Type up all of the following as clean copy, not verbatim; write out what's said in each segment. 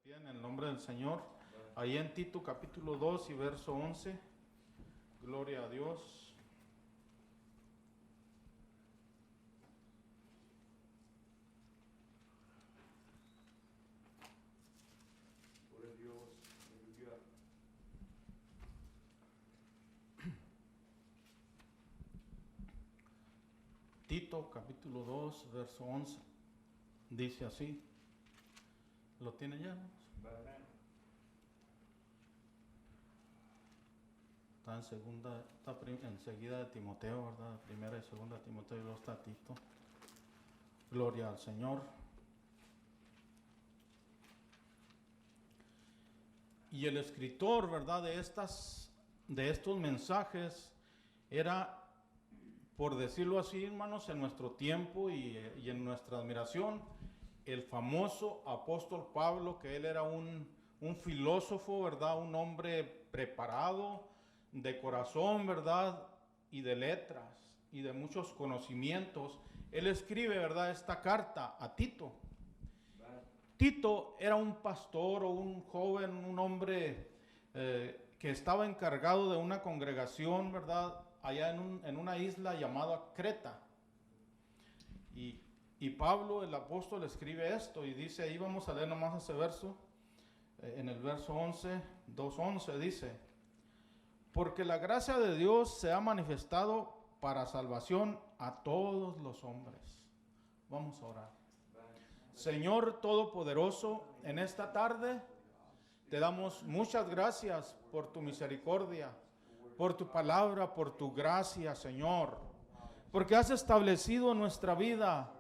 pie en el nombre del Señor. Ahí en Tito capítulo 2 y verso 11. Gloria a Dios. Gloria a Dios. Aleluya. Tito capítulo 2 verso 11. Dice así. ¿Lo tiene ya? Está en segunda, está enseguida de Timoteo, ¿verdad? Primera y segunda de Timoteo y luego está Tito. Gloria al Señor. Y el escritor, ¿verdad? de estos mensajes era, por decirlo así, hermanos, en nuestro tiempo y en nuestra admiración, el famoso apóstol Pablo, que él era un filósofo, ¿verdad? Un hombre preparado de corazón, ¿verdad? Y de letras y de muchos conocimientos. Él escribe, ¿verdad? Esta carta a Tito. Tito era un pastor o un joven, un hombre que estaba encargado de una congregación, ¿verdad? Allá en una isla llamada Creta. Y Pablo, el apóstol, escribe esto y dice, ahí vamos a leer nomás ese verso, en el verso 11, 2:11 dice, porque la gracia de Dios se ha manifestado para salvación a todos los hombres. Vamos a orar. Señor Todopoderoso, en esta tarde te damos muchas gracias por tu misericordia, por tu palabra, por tu gracia, Señor, porque has establecido en nuestra vida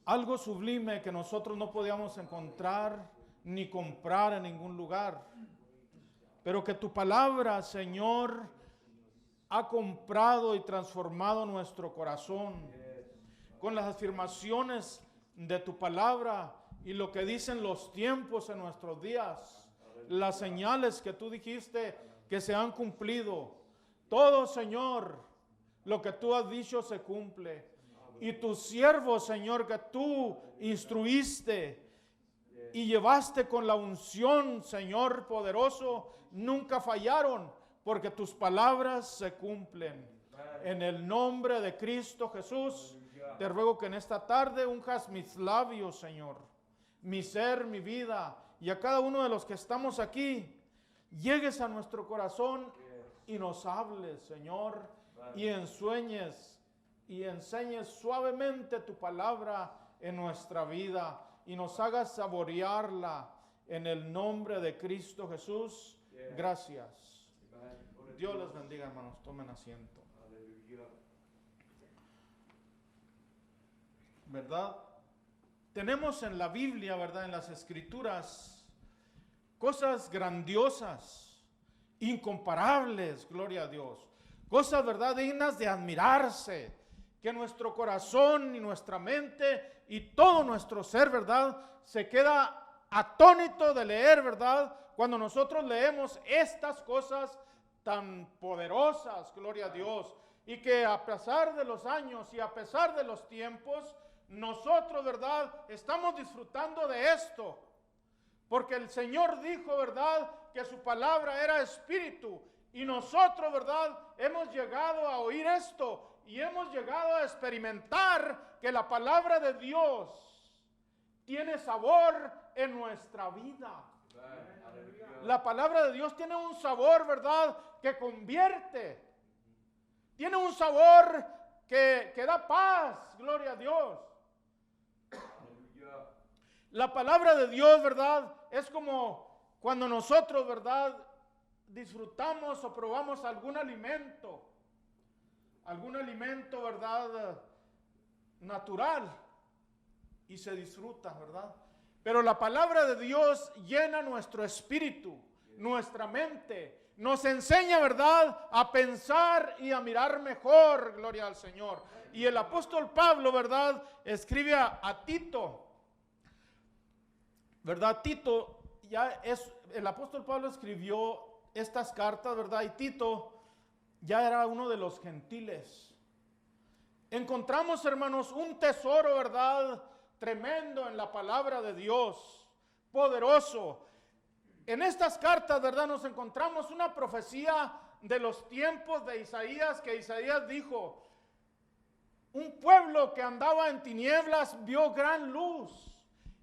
algo sublime que nosotros no podíamos encontrar ni comprar en ningún lugar, pero que tu palabra, Señor, ha comprado y transformado nuestro corazón con las afirmaciones de tu palabra y lo que dicen los tiempos en nuestros días, las señales que tú dijiste que se han cumplido. Todo, Señor, lo que tú has dicho se cumple. Y tus siervos, Señor, que tú instruiste y llevaste con la unción, Señor poderoso, nunca fallaron, porque tus palabras se cumplen. En el nombre de Cristo Jesús, te ruego que en esta tarde unjas mis labios, Señor, mi ser, mi vida, y a cada uno de los que estamos aquí, llegues a nuestro corazón y nos hables, Señor, y ensueñes y enseñes suavemente tu palabra en nuestra vida y nos hagas saborearla en el nombre de Cristo Jesús. Gracias. Dios les bendiga, hermanos. Tomen asiento. ¿Verdad? Tenemos en la Biblia, ¿verdad? En las Escrituras, cosas grandiosas, incomparables, gloria a Dios. Cosas, ¿verdad? Dignas de admirarse. Que nuestro corazón y nuestra mente y todo nuestro ser, ¿verdad? Se queda atónito de leer, ¿verdad? Cuando nosotros leemos estas cosas tan poderosas, gloria a Dios. Y que a pesar de los años y a pesar de los tiempos, nosotros, ¿verdad? Estamos disfrutando de esto. Porque el Señor dijo, ¿verdad? Que su palabra era espíritu. Y nosotros, ¿verdad? Hemos llegado a oír esto. Y hemos llegado a experimentar que la palabra de Dios tiene sabor en nuestra vida. La palabra de Dios tiene un sabor, ¿verdad? Que convierte. Tiene un sabor que da paz, gloria a Dios. La palabra de Dios, ¿verdad? Es como cuando nosotros, ¿verdad? Disfrutamos o probamos algún alimento, ¿verdad? Natural, y se disfruta, ¿verdad? Pero la palabra de Dios llena nuestro espíritu, nuestra mente, nos enseña, ¿verdad? A pensar y a mirar mejor, gloria al Señor. Y el apóstol Pablo, ¿verdad? Escribe a Tito, ¿verdad? Tito, el apóstol Pablo escribió estas cartas, ¿verdad? Y Tito ya era uno de los gentiles. Encontramos, hermanos, un tesoro, ¿verdad? Tremendo en la palabra de Dios. poderoso. En estas cartas, ¿verdad? Nos encontramos una profecía de los tiempos de Isaías, que Isaías dijo: un pueblo que andaba en tinieblas vio gran luz,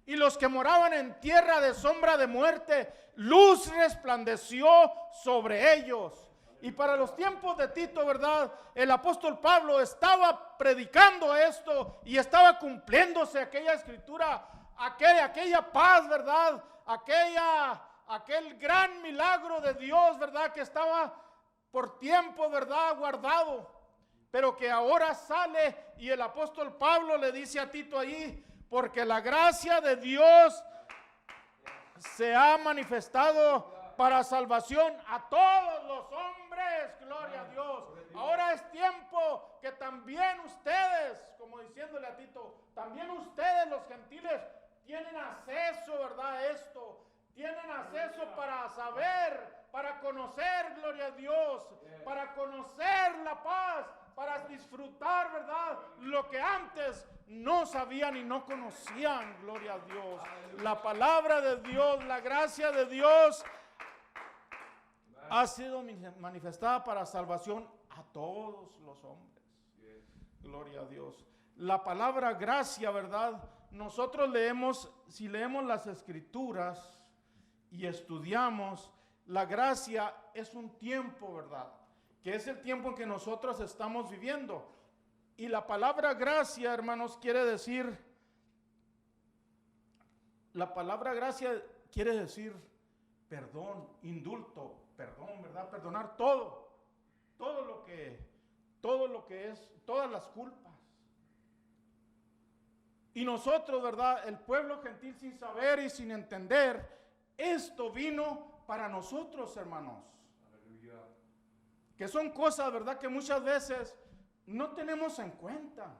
y los que moraban en tierra de sombra de muerte, luz resplandeció sobre ellos. Y para los tiempos de Tito, ¿verdad? El apóstol Pablo estaba predicando esto y estaba cumpliéndose aquella escritura, aquella paz, ¿verdad? Aquel gran milagro de Dios, ¿verdad? Que estaba por tiempo, ¿verdad? Guardado, pero que ahora sale, y el apóstol Pablo le dice a Tito allí: porque la gracia de Dios se ha manifestado para salvación a todos los hombres. Gloria a Dios. Ahora es tiempo que también ustedes, como diciéndole a Tito, también ustedes los gentiles tienen acceso, ¿verdad? A esto. Tienen acceso para saber, para conocer, gloria a Dios, para conocer la paz, para disfrutar, ¿verdad? Lo que antes no sabían y no conocían, gloria a Dios. La palabra de Dios, la gracia de Dios ha sido manifestada para salvación a todos los hombres. Gloria a Dios. La palabra gracia, ¿verdad? Nosotros leemos, si leemos las escrituras y estudiamos, la gracia es un tiempo, ¿verdad? Que es el tiempo en que nosotros estamos viviendo. Y la palabra gracia, hermanos, quiere decir, la palabra gracia quiere decir perdón, indulto, perdón, ¿verdad? Perdonar todo lo que es, todas las culpas. Y nosotros, ¿verdad? El pueblo gentil, sin saber y sin entender, esto vino para nosotros, hermanos. Aleluya. Que son cosas, ¿verdad?, que muchas veces no tenemos en cuenta.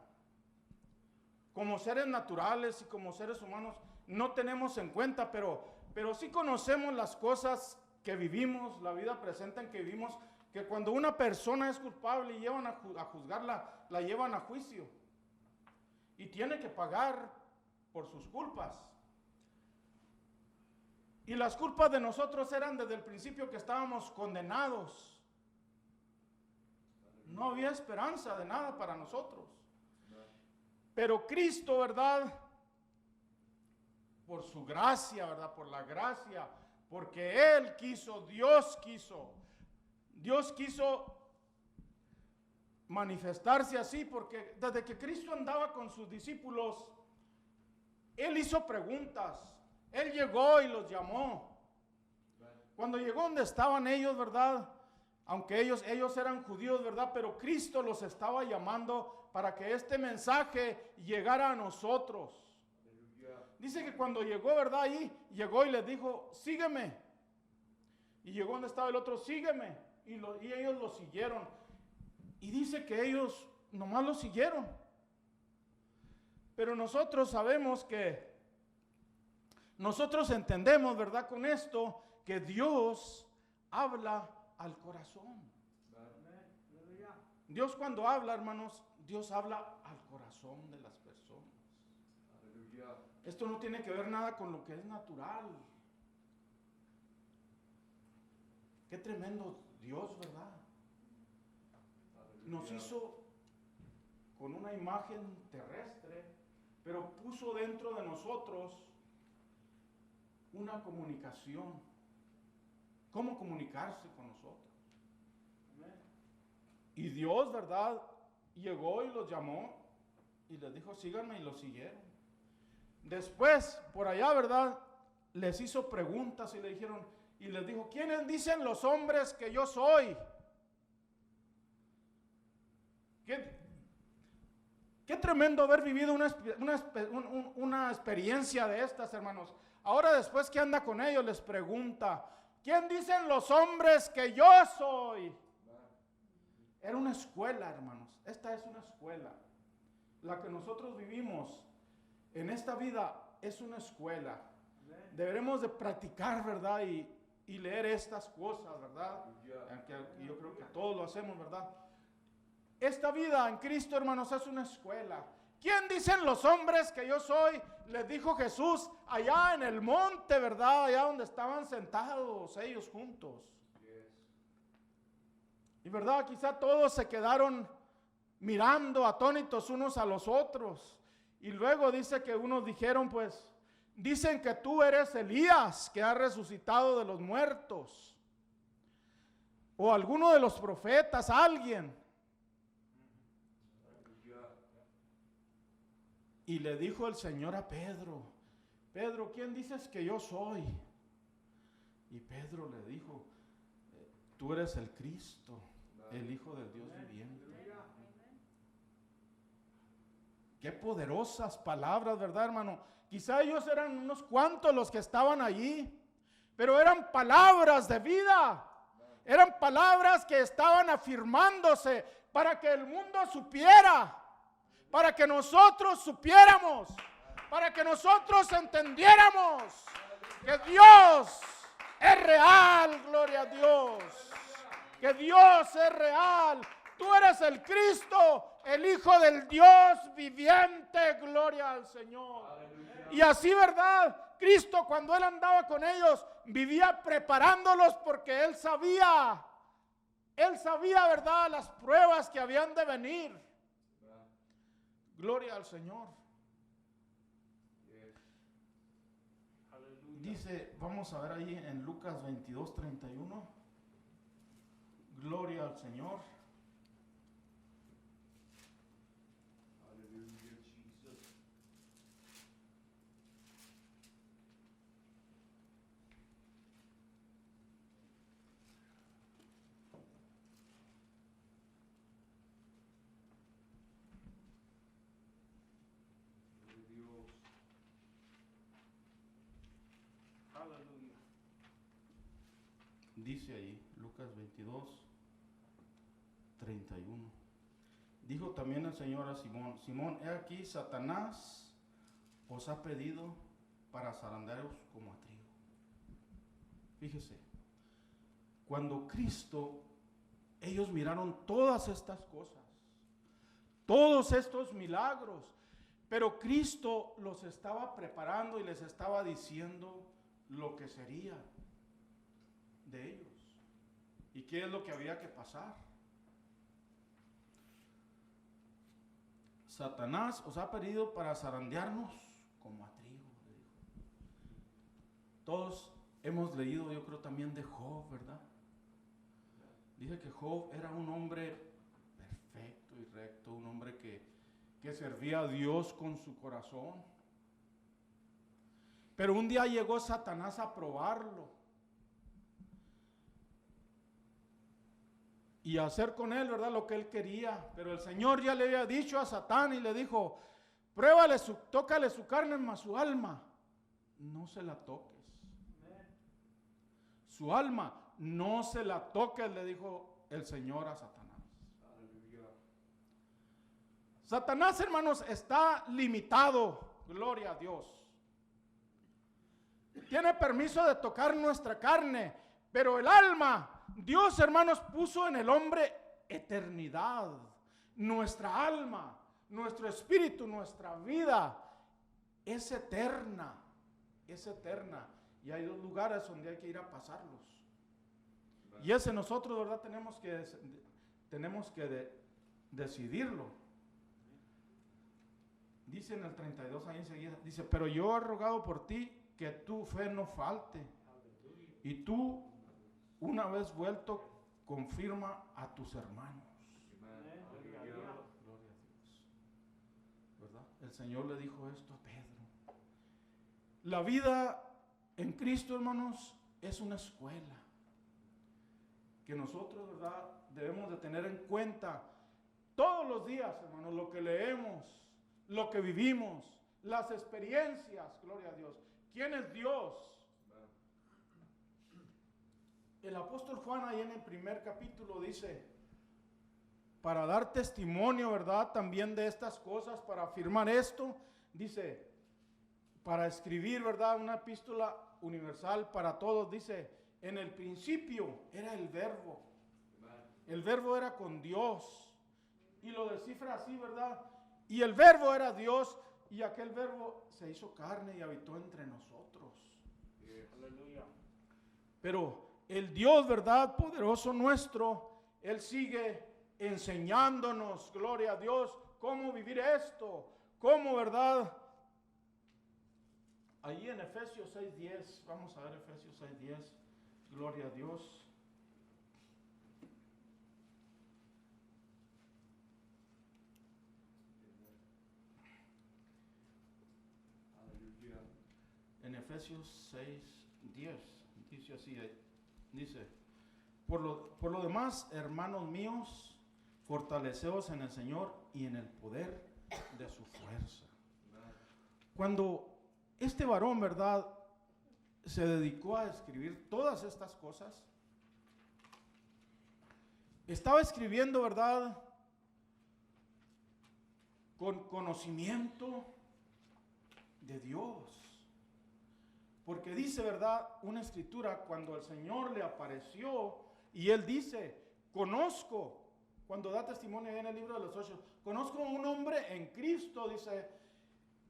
Como seres naturales y como seres humanos no tenemos en cuenta, pero sí conocemos las cosas que vivimos, la vida presente en que vivimos, que cuando una persona es culpable y llevan a juzgarla, la llevan a juicio y tiene que pagar por sus culpas. Y las culpas de nosotros eran desde el principio que estábamos condenados. No había esperanza de nada para nosotros. Pero Cristo, ¿verdad? Por su gracia, ¿verdad? Por la gracia, porque Él quiso, Dios quiso manifestarse así, porque desde que Cristo andaba con sus discípulos, Él hizo preguntas. Él llegó y los llamó. Cuando llegó donde estaban ellos, ¿verdad? Aunque ellos eran judíos, ¿verdad? Pero Cristo los estaba llamando para que este mensaje llegara a nosotros. Dice que cuando llegó, ¿verdad? Ahí llegó y les dijo: sígueme. Y llegó donde estaba el otro: sígueme. Y ellos lo siguieron. Y dice que ellos nomás lo siguieron. Pero nosotros sabemos que nosotros entendemos, ¿verdad?, con esto, que Dios habla al corazón. Dios, cuando habla, hermanos, Dios habla al corazón de las personas. Esto no tiene que ver nada con lo que es natural. Qué tremendo Dios, ¿verdad? Nos hizo con una imagen terrestre, pero puso dentro de nosotros una comunicación. ¿Cómo comunicarse con nosotros? Y Dios, ¿verdad?, llegó y los llamó y les dijo: síganme, y los siguieron. Después, por allá, ¿verdad?, les hizo preguntas y le dijeron, y les dijo: ¿quiénes dicen los hombres que yo soy? Qué tremendo haber vivido una experiencia de estas, hermanos. Ahora, después que anda con ellos, les pregunta: ¿quién dicen los hombres que yo soy? Era una escuela, hermanos. Esta es una escuela. La que nosotros vivimos en esta vida es una escuela. Deberemos de practicar, ¿verdad? Y leer estas cosas, ¿verdad? Yo creo que todos lo hacemos, ¿verdad? Esta vida en Cristo, hermanos, es una escuela. ¿quién dicen los hombres que yo soy? Les dijo Jesús allá en el monte, ¿verdad? Allá donde estaban sentados ellos juntos. Y verdad, quizá todos se quedaron mirando atónitos unos a los otros. Y luego dice que unos dijeron, pues, dicen que tú eres Elías, que ha resucitado de los muertos. O alguno de los profetas, alguien. Y le dijo el Señor a Pedro, Pedro, ¿quién dices que yo soy? Y Pedro le dijo, tú eres el Cristo, el Hijo del Dios viviente. Qué poderosas palabras, ¿verdad, hermano? Quizá ellos eran unos cuantos los que estaban allí, pero eran palabras de vida. Eran palabras que estaban afirmándose para que el mundo supiera, para que nosotros supiéramos, para que nosotros entendiéramos que Dios es real, gloria a Dios, que Dios es real. Tú eres el Cristo, el Hijo del Dios viviente, gloria al Señor. Y así, ¿verdad? Cristo, cuando Él andaba con ellos, vivía preparándolos porque Él sabía, ¿verdad?, las pruebas que habían de venir. Gloria al Señor. Dice, vamos a ver ahí en Lucas 22:31. Gloria al Señor. Dice ahí, Lucas 22:31. Dijo también el Señor a Simón, Simón, he aquí Satanás os ha pedido para zarandearos como a trigo. Fíjese, cuando Cristo, ellos miraron todas estas cosas, todos estos milagros, pero Cristo los estaba preparando y les estaba diciendo lo que sería de ellos y qué es lo que había que pasar. Satanás os ha pedido para zarandearnos como a trigo. Todos hemos leído, yo creo, también de Job, ¿verdad? Dice que Job era un hombre perfecto y recto, un hombre que servía a Dios con su corazón. Pero un día llegó Satanás a probarlo y a hacer con él, ¿verdad?, lo que él quería. Pero el Señor ya le había dicho a Satán y le dijo, pruébale, tócale su carne, mas su alma no se la toques. Su alma no se la toques, le dijo el Señor a Satanás. Satanás, hermanos, está limitado, gloria a Dios. Tiene permiso de tocar nuestra carne, pero el alma, Dios, hermanos, puso en el hombre eternidad. Nuestra alma, nuestro espíritu, nuestra vida es eterna, es eterna. Y hay dos lugares donde hay que ir a pasarlos. Y ese nosotros, ¿verdad?, tenemos que decidirlo. Dice en el 32 ahí enseguida, dice, pero yo he rogado por ti que tu fe no falte. Y tú, una vez vuelto, confirma a tus hermanos. Gloria a Dios. ¿Verdad? El Señor le dijo esto a Pedro. La vida en Cristo, hermanos, es una escuela que nosotros, ¿verdad?, debemos de tener en cuenta todos los días, hermanos, lo que leemos, lo que vivimos, las experiencias, gloria a Dios. ¿Quién es Dios? El apóstol Juan ahí en el primer capítulo dice, para dar testimonio, ¿verdad?, también de estas cosas, para afirmar esto, dice, para escribir, ¿verdad?, una epístola universal para todos, dice, en el principio era el verbo era con Dios, y lo descifra así, ¿verdad?, Y el verbo era Dios, y aquel verbo se hizo carne y habitó entre nosotros. Aleluya. Pero el Dios, ¿verdad?, poderoso nuestro, Él sigue enseñándonos, gloria a Dios, cómo vivir esto, cómo, ¿verdad? Ahí en Efesios 6:10, vamos a ver Efesios 6:10, gloria a Dios. En Efesios 6:10 dice así, dice, por lo demás, hermanos míos, fortaleceos en el Señor y en el poder de su fuerza. Cuando este varón, ¿verdad?, se dedicó a escribir todas estas cosas, estaba escribiendo, ¿verdad?, con conocimiento de Dios. Porque dice, ¿verdad?, una escritura, cuando el Señor le apareció y Él dice, conozco, cuando da testimonio en el libro de los Hechos, conozco a un hombre en Cristo, dice,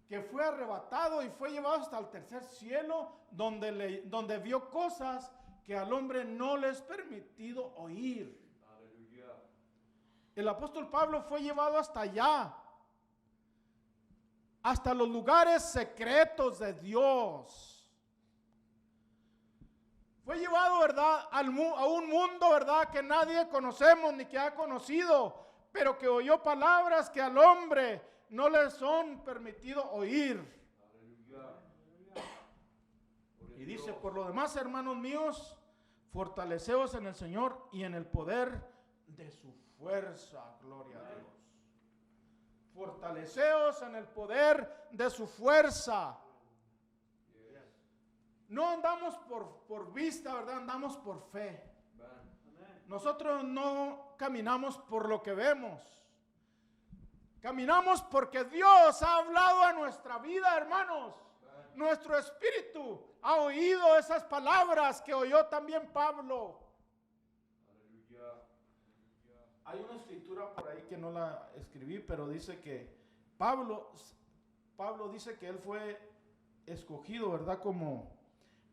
que fue arrebatado y fue llevado hasta el tercer cielo, donde vio cosas que al hombre no le es permitido oír. Aleluya. El apóstol Pablo fue llevado hasta allá, hasta los lugares secretos de Dios. Fue llevado, ¿verdad?, a un mundo, ¿verdad?, que nadie conocemos ni que ha conocido, pero que oyó palabras que al hombre no le son permitido oír. Aleluya. Y dice, por lo demás, hermanos míos, fortaleceos en el Señor y en el poder de su fuerza. Gloria a Dios. Fortaleceos en el poder de su fuerza. No andamos por vista, ¿verdad? Andamos por fe. Nosotros no caminamos por lo que vemos. Caminamos porque Dios ha hablado a nuestra vida, hermanos. Nuestro espíritu ha oído esas palabras que oyó también Pablo. Hay una escritura por ahí que no la escribí, pero dice que Pablo dice que él fue escogido, ¿verdad?, como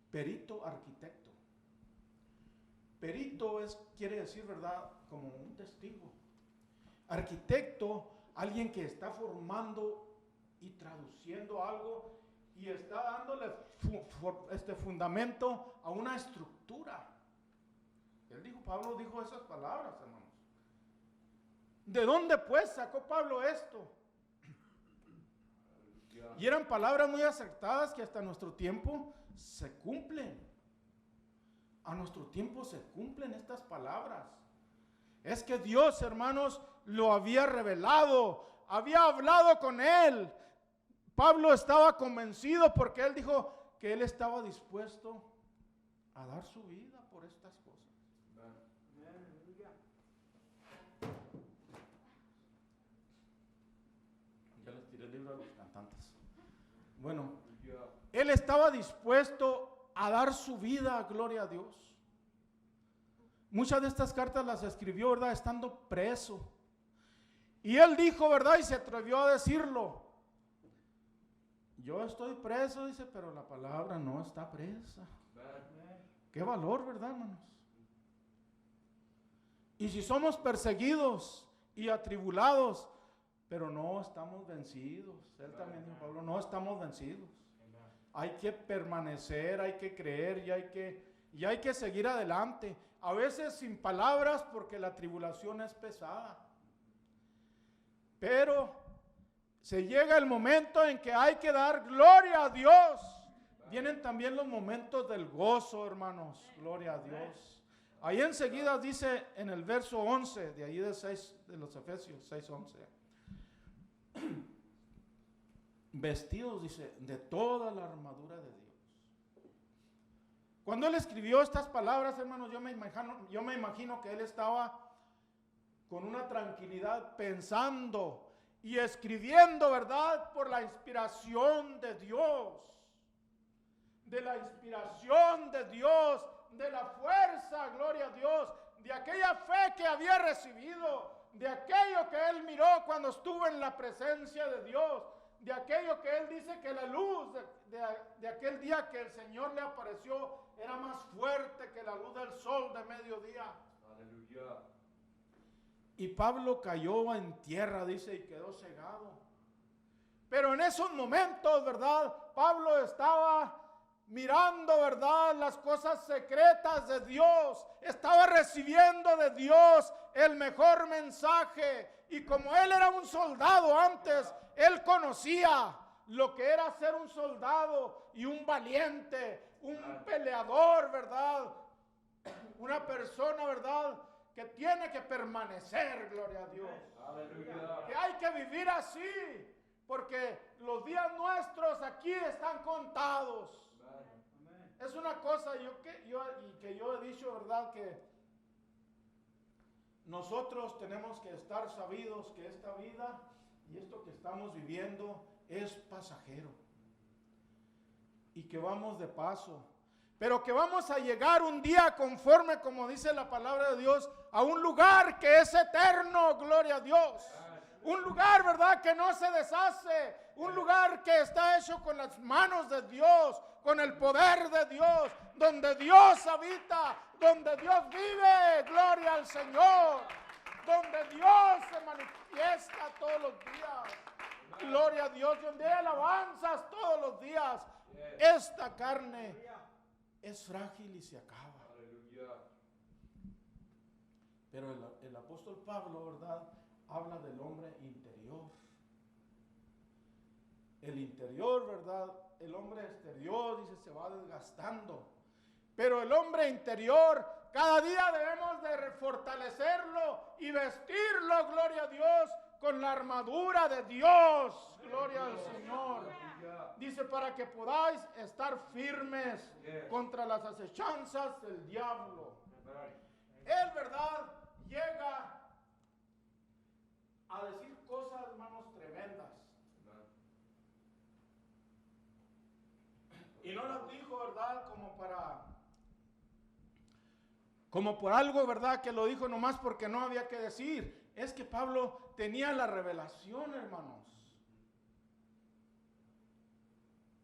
perito arquitecto. Perito quiere decir, ¿verdad?, como un testigo. Arquitecto, alguien que está formando y traduciendo algo y está dándole fundamento a una estructura. Pablo dijo esas palabras, hermanos. ¿De dónde pues sacó Pablo esto? Y eran palabras muy acertadas que hasta nuestro tiempo se cumplen. A nuestro tiempo se cumplen estas palabras. Es que Dios, hermanos, lo había revelado, había hablado con él. Pablo estaba convencido porque él dijo que él estaba dispuesto a dar su vida por estas cosas. Ya les tiré el libro a los cantantes. Bueno, él estaba dispuesto a dar su vida, gloria a Dios. Muchas de estas cartas las escribió, ¿verdad?, estando preso. Y él dijo, ¿verdad?, y se atrevió a decirlo. Yo estoy preso, dice, pero la palabra no está presa. Qué valor, ¿verdad, hermanos? Y si somos perseguidos y atribulados, pero no estamos vencidos. Él también dijo, Pablo, no estamos vencidos. Hay que permanecer, hay que creer y hay que seguir adelante. A veces sin palabras porque la tribulación es pesada. Pero se llega el momento en que hay que dar gloria a Dios. Vienen también los momentos del gozo, hermanos. Gloria a Dios. Ahí enseguida dice en el verso 11, de ahí de los Efesios 6:11. Vestidos, dice, de toda la armadura de Dios. Cuando él escribió estas palabras, hermanos, yo me imagino que él estaba con una tranquilidad pensando y escribiendo, ¿verdad?, por la inspiración de Dios. De la inspiración de Dios, de la fuerza, gloria a Dios, de aquella fe que había recibido, de aquello que él miró cuando estuvo en la presencia de Dios, de aquello que él dice que la luz de aquel día que el Señor le apareció era más fuerte que la luz del sol de mediodía. Aleluya. Y Pablo cayó en tierra, dice, y quedó cegado. Pero en esos momentos, ¿verdad? Pablo estaba mirando, ¿verdad?, las cosas secretas de Dios. Estaba recibiendo de Dios el mejor mensaje. Y como él era un soldado antes, él conocía lo que era ser un soldado y un valiente, un peleador, ¿verdad? Una persona, ¿verdad?, que tiene que permanecer, gloria a Dios. Aleluya. Que hay que vivir así, porque los días nuestros aquí están contados. Es una cosa que yo he dicho, ¿verdad?, que nosotros tenemos que estar sabidos que esta vida y esto que estamos viviendo es pasajero y que vamos de paso, pero que vamos a llegar un día, conforme como dice la palabra de Dios, a un lugar que es eterno, gloria a Dios. Un lugar, ¿verdad?, que no se deshace. Un lugar que está hecho con las manos de Dios, con el poder de Dios, donde Dios habita, donde Dios vive, gloria al Señor, donde Dios se manifiesta todos los días, gloria a Dios, donde hay alabanzas todos los días. Esta carne es frágil y se acaba. Pero el apóstol Pablo, ¿verdad?, habla del hombre interior. El interior, ¿verdad? El hombre exterior, dice, se va desgastando. Pero el hombre interior, cada día debemos de fortalecerlo y vestirlo, gloria a Dios, con la armadura de Dios. Gloria al Señor. Dice, para que podáis estar firmes contra las acechanzas del diablo. Él, ¿verdad?, llega a decir cosas, hermanos, tremendas. Y no las dijo, ¿verdad?, como por algo, ¿verdad?, que lo dijo nomás porque no había que decir. Es que Pablo tenía la revelación, hermanos.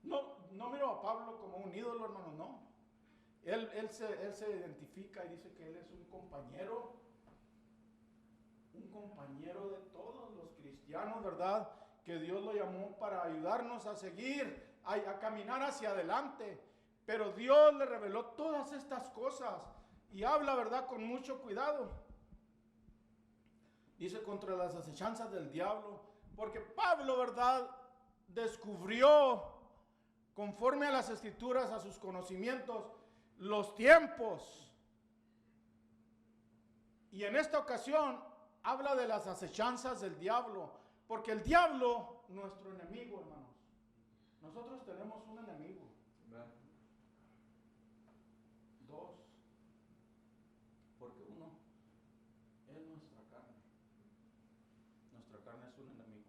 No miro a Pablo como un ídolo, hermanos, no. Él se identifica y dice que él es un compañero de todos los cristianos, ¿verdad?, que Dios lo llamó para ayudarnos a seguir, a caminar hacia adelante. Pero Dios le reveló todas estas cosas y habla, ¿verdad?, con mucho cuidado. Dice, contra las acechanzas del diablo, porque Pablo, ¿verdad?, descubrió, conforme a las escrituras, a sus conocimientos, los tiempos. Y en esta ocasión habla de las acechanzas del diablo, porque el diablo, nuestro enemigo, hermanos, nosotros tenemos un enemigo. Dos, porque uno es nuestra carne. Nuestra carne es un enemigo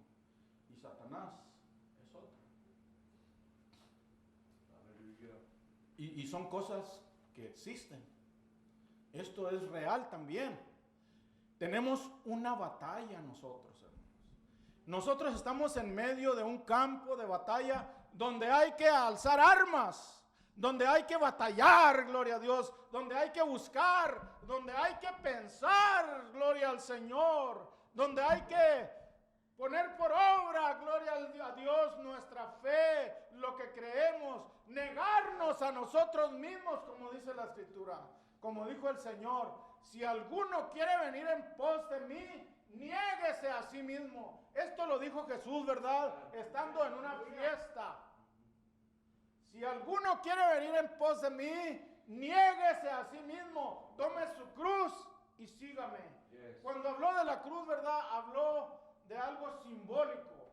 y Satanás es otro. Y son cosas que existen. Esto es real también. Tenemos una batalla nosotros, hermanos. Nosotros estamos en medio de un campo de batalla donde hay que alzar armas, donde hay que batallar, gloria a Dios, donde hay que buscar, donde hay que pensar, gloria al Señor, donde hay que poner por obra, gloria a Dios, nuestra fe, lo que creemos, negarnos a nosotros mismos, como dice la Escritura, como dijo el Señor. Si alguno quiere venir en pos de mí, niéguese a sí mismo. Esto lo dijo Jesús, ¿verdad?, estando en una fiesta. Si alguno quiere venir en pos de mí, niéguese a sí mismo, tome su cruz y sígame. Cuando habló de la cruz, ¿verdad?, habló de algo simbólico.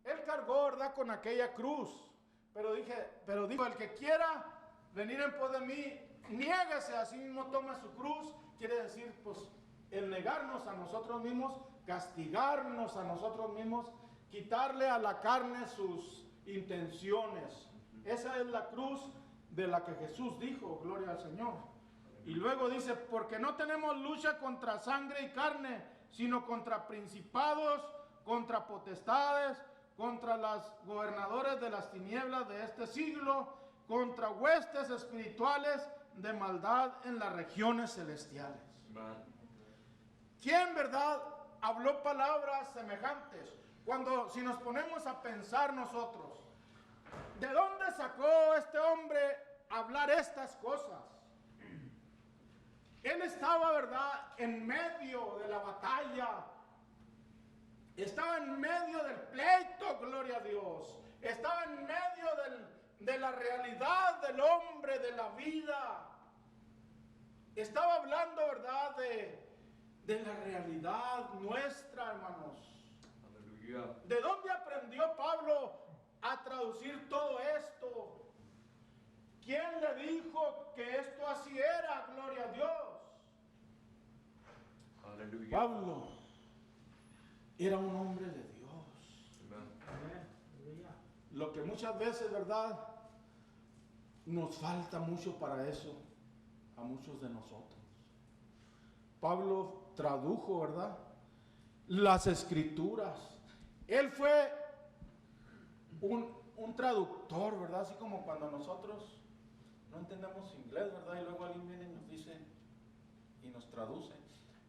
Él cargó, ¿verdad?, con aquella cruz. Pero dijo, el que quiera venir en pos de mí, niéguese a sí mismo, tome su cruz. Quiere decir, pues, el negarnos a nosotros mismos, castigarnos a nosotros mismos, quitarle a la carne sus intenciones. Esa es la cruz de la que Jesús dijo, gloria al Señor. Y luego dice, porque no tenemos lucha contra sangre y carne, sino contra principados, contra potestades, contra los gobernadores de las tinieblas de este siglo, contra huestes espirituales de maldad en las regiones celestiales. ¿Quién, verdad, habló palabras semejantes? Si nos ponemos a pensar nosotros, ¿de dónde sacó este hombre hablar estas cosas? Él estaba, verdad, en medio de la batalla. Estaba en medio del pleito, gloria a Dios. Estaba en medio de la realidad del hombre, de la vida. Estaba hablando, verdad, de la realidad nuestra, hermanos. Aleluya. ¿De dónde aprendió Pablo a traducir todo esto? ¿Quién le dijo que esto así era? Gloria a Dios. Aleluya. Pablo era un hombre de Dios. Amén. Lo que muchas veces, ¿verdad? Nos falta mucho para eso a muchos de nosotros. Pablo tradujo, ¿verdad? Las escrituras. Él fue un traductor, ¿verdad? Así como cuando nosotros no entendemos inglés, ¿verdad? Y luego alguien viene y nos dice y nos traduce.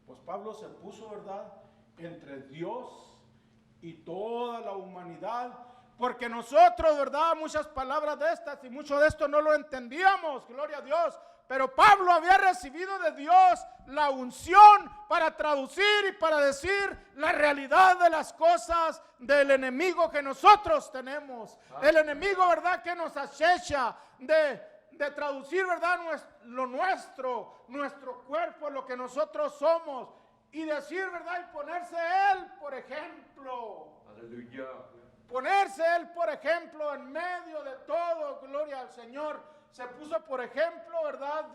Pues Pablo se puso, ¿verdad?, entre Dios y toda la humanidad, porque nosotros, ¿verdad?, muchas palabras de estas y mucho de esto no lo entendíamos, gloria a Dios, pero Pablo había recibido de Dios la unción para traducir y para decir la realidad de las cosas del enemigo que nosotros tenemos, el enemigo, ¿verdad?, que nos acecha, de traducir, ¿verdad?, lo nuestro cuerpo, lo que nosotros somos, y decir, ¿verdad?, y ponerse él, por ejemplo. Aleluya. Ponerse él, por ejemplo, en medio de todo, gloria al Señor. Se puso, por ejemplo, ¿verdad?,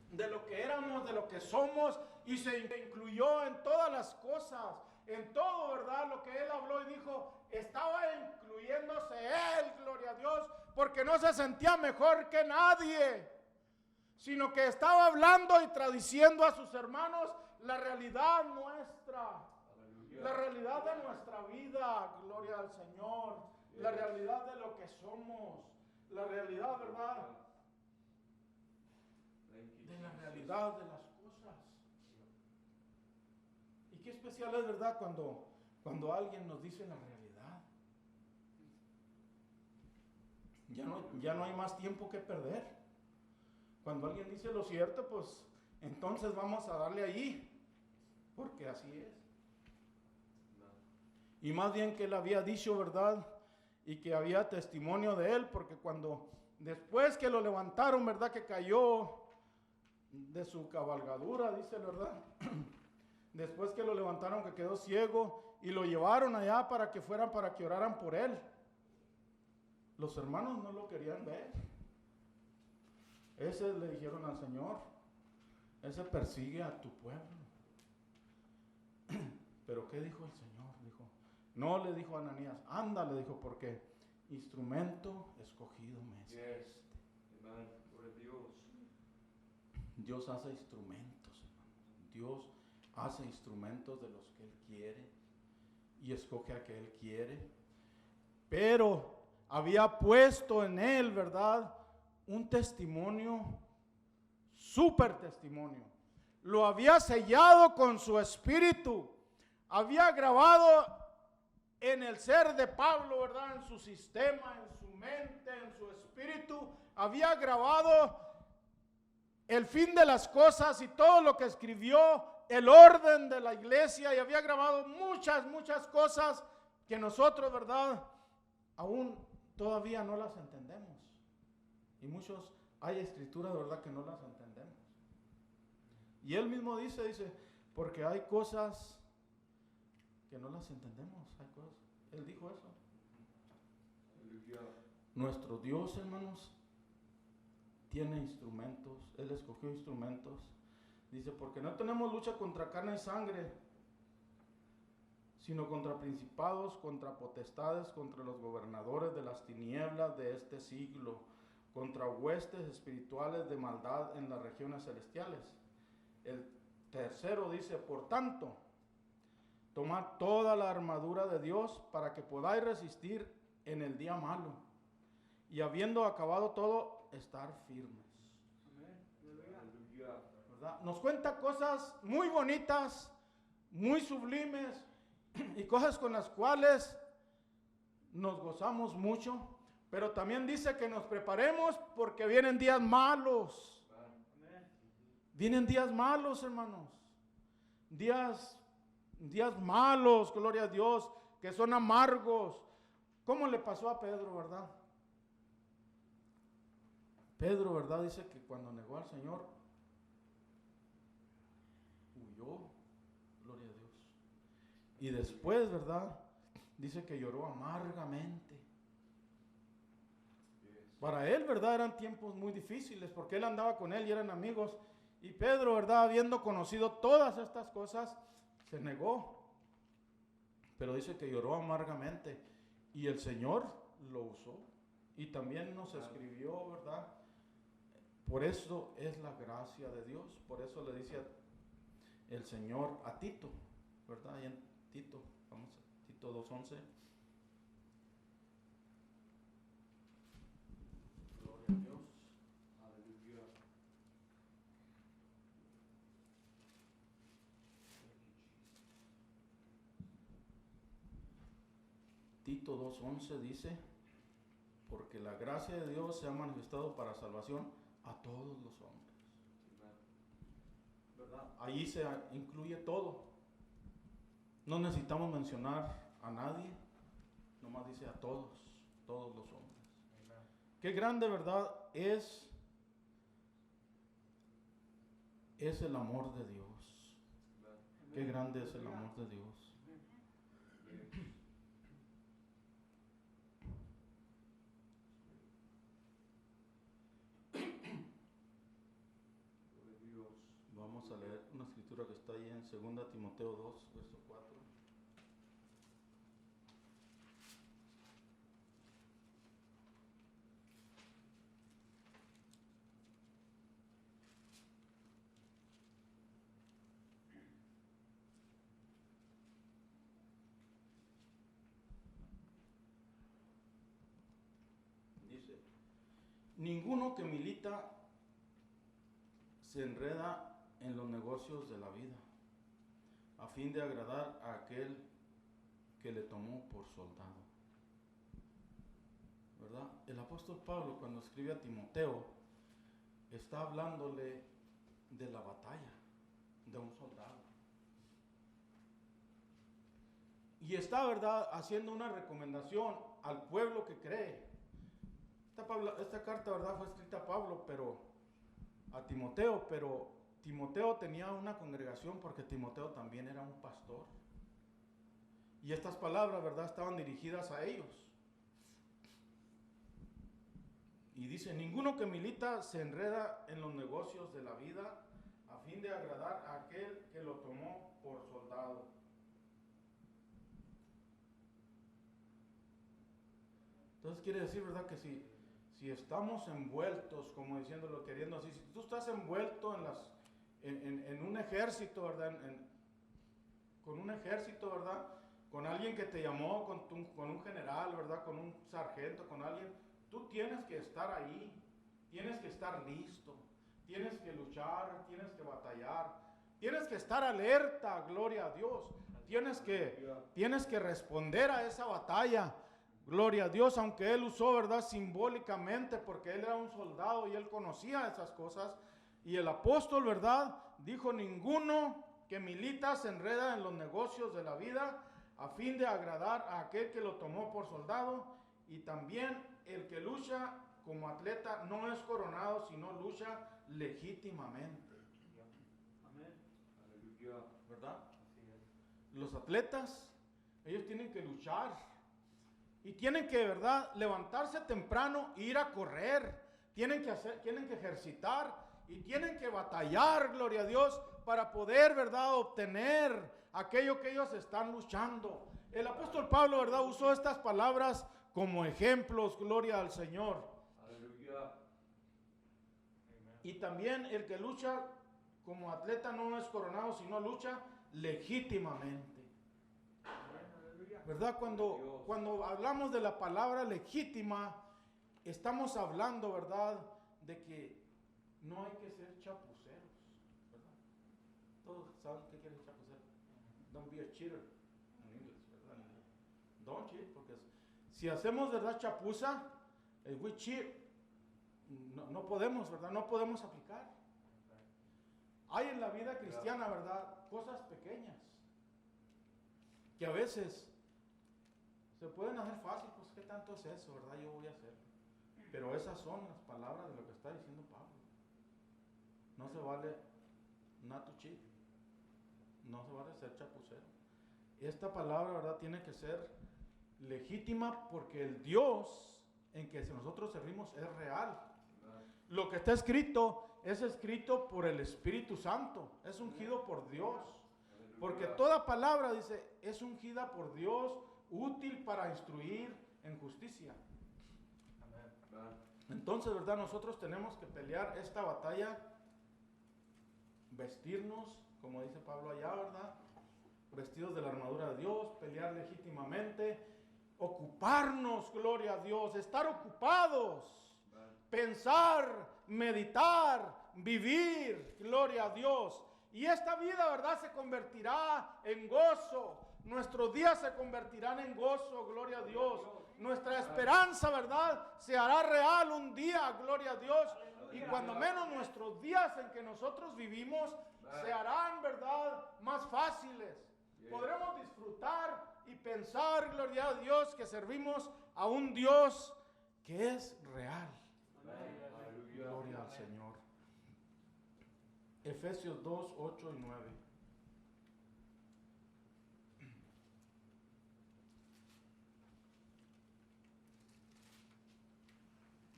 de lo que éramos, de lo que somos, y se incluyó en todas las cosas, en todo, ¿verdad?, lo que él habló y dijo, estaba incluyéndose él, gloria a Dios, porque no se sentía mejor que nadie, sino que estaba hablando y traduciendo a sus hermanos la realidad nuestra, la realidad de nuestra vida, gloria al Señor, la realidad de lo que somos, la realidad, ¿verdad?, de la realidad de las cosas. Y qué especial es, ¿verdad?, cuando alguien nos dice la realidad. Ya no hay más tiempo que perder. Cuando alguien dice lo cierto, pues entonces vamos a darle allí, porque así es. Y más bien que él había dicho, ¿verdad?, y que había testimonio de él, porque después que lo levantaron, ¿verdad?, que cayó de su cabalgadura, dice, ¿verdad? Después que lo levantaron, que quedó ciego, y lo llevaron allá para que oraran por él. Los hermanos no lo querían ver. Ese le dijeron al Señor, ese persigue a tu pueblo. Pero ¿qué dijo el Señor? No, le dijo a Ananías, anda, le dijo, porque instrumento escogido me es este. Amén. Por Dios. Dios hace instrumentos, hermanos. Dios hace instrumentos de los que Él quiere y escoge a que Él quiere. Pero había puesto en él, ¿verdad?, un testimonio, súper testimonio. Lo había sellado con su espíritu. Había grabado en el ser de Pablo, ¿verdad?, en su sistema, en su mente, en su espíritu. Había grabado el fin de las cosas y todo lo que escribió, el orden de la iglesia, y había grabado muchas cosas que nosotros, ¿verdad?, aún todavía no las entendemos. Y hay escrituras, ¿verdad?, que no las entendemos. Y él mismo dice, porque hay cosas que no las entendemos. Él dijo eso. Nuestro Dios, hermanos, tiene instrumentos. Él escogió instrumentos. Dice, porque no tenemos lucha contra carne y sangre, sino contra principados, contra potestades, contra los gobernadores de las tinieblas de este siglo, contra huestes espirituales de maldad en las regiones celestiales. El tercero dice, por tanto, tomad toda la armadura de Dios para que podáis resistir en el día malo, y habiendo acabado todo, estar firmes. Aleluya. ¿Verdad? Nos cuenta cosas muy bonitas, muy sublimes, y cosas con las cuales nos gozamos mucho, pero también dice que nos preparemos porque vienen días malos. Vienen días malos, hermanos. Días malos, gloria a Dios, que son amargos. ¿Cómo le pasó a Pedro, verdad? Pedro, ¿verdad? Dice que cuando negó al Señor, huyó, gloria a Dios. Y después, ¿verdad? Dice que lloró amargamente. Para él, ¿verdad? Eran tiempos muy difíciles porque él andaba con él y eran amigos. Y Pedro, ¿verdad? Habiendo conocido todas estas cosas, se negó. Pero dice que lloró amargamente. Y el Señor lo usó. Y también nos escribió, ¿verdad? Por eso es la gracia de Dios. Por eso le dice el Señor a Tito, ¿verdad? Ahí en Tito, vamos a Tito 2:11. Gloria a Dios. Aleluya. Tito 2:11 dice, porque la gracia de Dios se ha manifestado para salvación a todos los hombres. ¿Verdad? Ahí se incluye todo. No necesitamos mencionar a nadie, nomás dice a todos los hombres. Qué grande, ¿verdad? Es el amor de Dios. Qué grande es el amor de Dios. Vamos a leer una escritura que está ahí en 2 Timoteo 2, verso 4. Dice, ninguno que milita se enreda en los negocios de la vida, a fin de agradar a aquel que le tomó por soldado. ¿Verdad? El apóstol Pablo, cuando escribe a Timoteo, está hablándole de la batalla de un soldado. Y está, ¿verdad?, haciendo una recomendación al pueblo que cree. Esta carta, ¿verdad?, fue escrita a Pablo, a Timoteo, pero Timoteo tenía una congregación porque Timoteo también era un pastor. Y estas palabras, ¿verdad?, estaban dirigidas a ellos. Y dice, ninguno que milita se enreda en los negocios de la vida a fin de agradar a aquel que lo tomó por soldado. Entonces quiere decir, ¿verdad?, que si estamos envueltos, como diciéndolo, queriendo así, si tú estás envuelto en un ejército, ¿verdad?, con un ejército, ¿verdad?, con alguien que te llamó, con un general, ¿verdad?, con un sargento, con alguien, tú tienes que estar ahí, tienes que estar listo, tienes que luchar, tienes que batallar, tienes que estar alerta, gloria a Dios, tienes que responder a esa batalla. Gloria a Dios, aunque él usó, ¿verdad?, simbólicamente, porque él era un soldado y él conocía esas cosas. Y el apóstol, ¿verdad?, dijo, ninguno que milita se enreda en los negocios de la vida a fin de agradar a aquel que lo tomó por soldado. Y también el que lucha como atleta no es coronado, sino lucha legítimamente. Amén. Aleluya. ¿Verdad? Así es. Los atletas, ellos tienen que luchar. Y tienen que, ¿verdad?, levantarse temprano e ir a correr. Tienen que ejercitar y tienen que batallar, gloria a Dios, para poder, ¿verdad?, obtener aquello que ellos están luchando. El apóstol Pablo, ¿verdad?, usó estas palabras como ejemplos, gloria al Señor. Aleluya. Y también el que lucha como atleta no es coronado, sino lucha legítimamente. ¿Verdad? Cuando hablamos de la palabra legítima, estamos hablando, ¿verdad?, de que no hay que ser chapuceros, ¿verdad? Todos saben qué quiere decir chapucero. Don't be a cheater en inglés, ¿verdad? Don't cheat, porque si hacemos, ¿verdad?, chapuza, we cheat, no podemos, ¿verdad? No podemos aplicar. Hay en la vida cristiana, ¿verdad?, cosas pequeñas que a veces se pueden hacer fácil, pues qué tanto es eso, ¿verdad? Yo voy a hacer. Pero esas son las palabras de lo que está diciendo Pablo. No se vale not to cheat. No se vale ser chapucero. Esta palabra, ¿verdad?, tiene que ser legítima porque el Dios en que nosotros servimos es real. Lo que está escrito es escrito por el Espíritu Santo. Es ungido por Dios. Porque toda palabra, dice, es ungida por Dios, útil para instruir en justicia. Entonces, ¿verdad? Nosotros tenemos que pelear esta batalla, vestirnos, como dice Pablo allá, ¿verdad?, vestidos de la armadura de Dios, pelear legítimamente, ocuparnos, gloria a Dios, estar ocupados, pensar, meditar, vivir, gloria a Dios. Y esta vida, ¿verdad?, se convertirá en gozo. Nuestros días se convertirán en gozo, gloria a Dios. Nuestra esperanza, ¿verdad?, se hará real un día, gloria a Dios. Y cuando menos nuestros días en que nosotros vivimos se harán, ¿verdad?, más fáciles. Podremos disfrutar y pensar, gloria a Dios, que servimos a un Dios que es real. Gloria al Señor. Efesios 2, 8 y 9.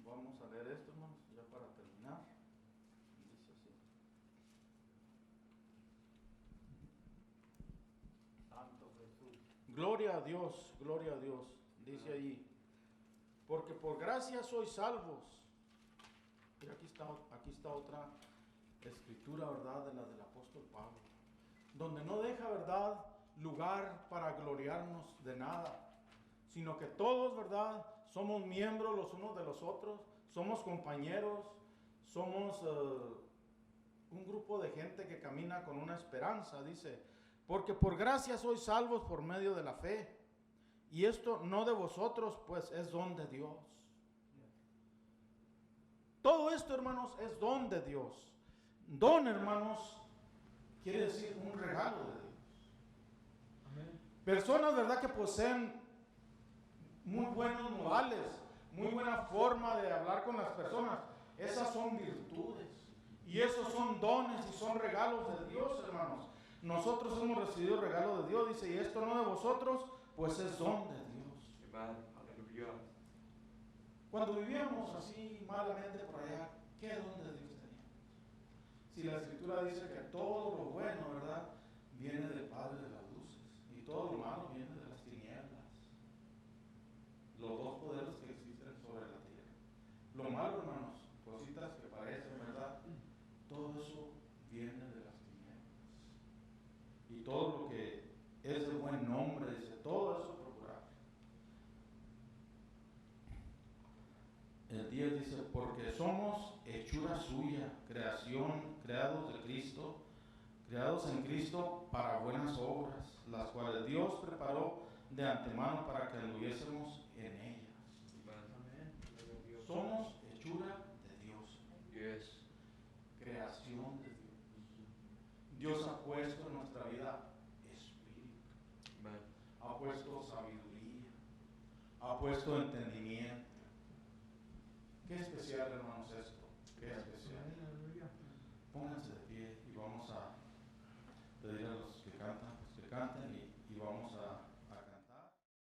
Vamos a leer esto, hermanos, ya para terminar. Dice así. Santo Jesús. Gloria a Dios, gloria a Dios. Dice allí, porque por gracia sois salvos. Y aquí está otra escritura, ¿verdad?, de la del apóstol Pablo, donde no deja, ¿verdad?, lugar para gloriarnos de nada, sino que todos, ¿verdad?, somos miembros los unos de los otros, somos compañeros, somos un grupo de gente que camina con una esperanza. Dice, porque por gracia sois salvos por medio de la fe, y esto no de vosotros, pues es don de Dios. Todo esto, hermanos, es don de Dios. Don, hermanos, quiere decir un regalo de Dios. Personas, ¿verdad?, que poseen muy buenos modales, muy buena forma de hablar con las personas. Esas son virtudes. Y esos son dones y son regalos de Dios, hermanos. Nosotros hemos recibido el regalo de Dios, dice, y esto no de vosotros, pues es don de Dios. Aleluya. Cuando vivíamos así malamente por allá, ¿qué don de Dios teníamos? Si la Escritura dice que todo lo bueno, ¿verdad?, viene del Padre de las luces, y todo lo malo viene de las tinieblas. Los dos poderes que existen sobre la tierra. Lo malo, hermanos, cositas que parecen, ¿verdad?, todo eso viene de las tinieblas. Y todo lo que es de buen nombre, dice, todo eso procurar. El 10 dice, porque somos hechura suya, creación, creados de Cristo, creados en Cristo para buenas obras, las cuales Dios preparó de antemano para que anduviésemos en ellas. Somos hechura de Dios. Yes. Creación de Dios. Dios ha puesto en nuestra vida espíritu, ha puesto sabiduría, ha puesto entendimiento. Qué especial, hermanos, esto. Qué especial. Pónganse de pie y vamos a pedir a los que cantan, pues que canten.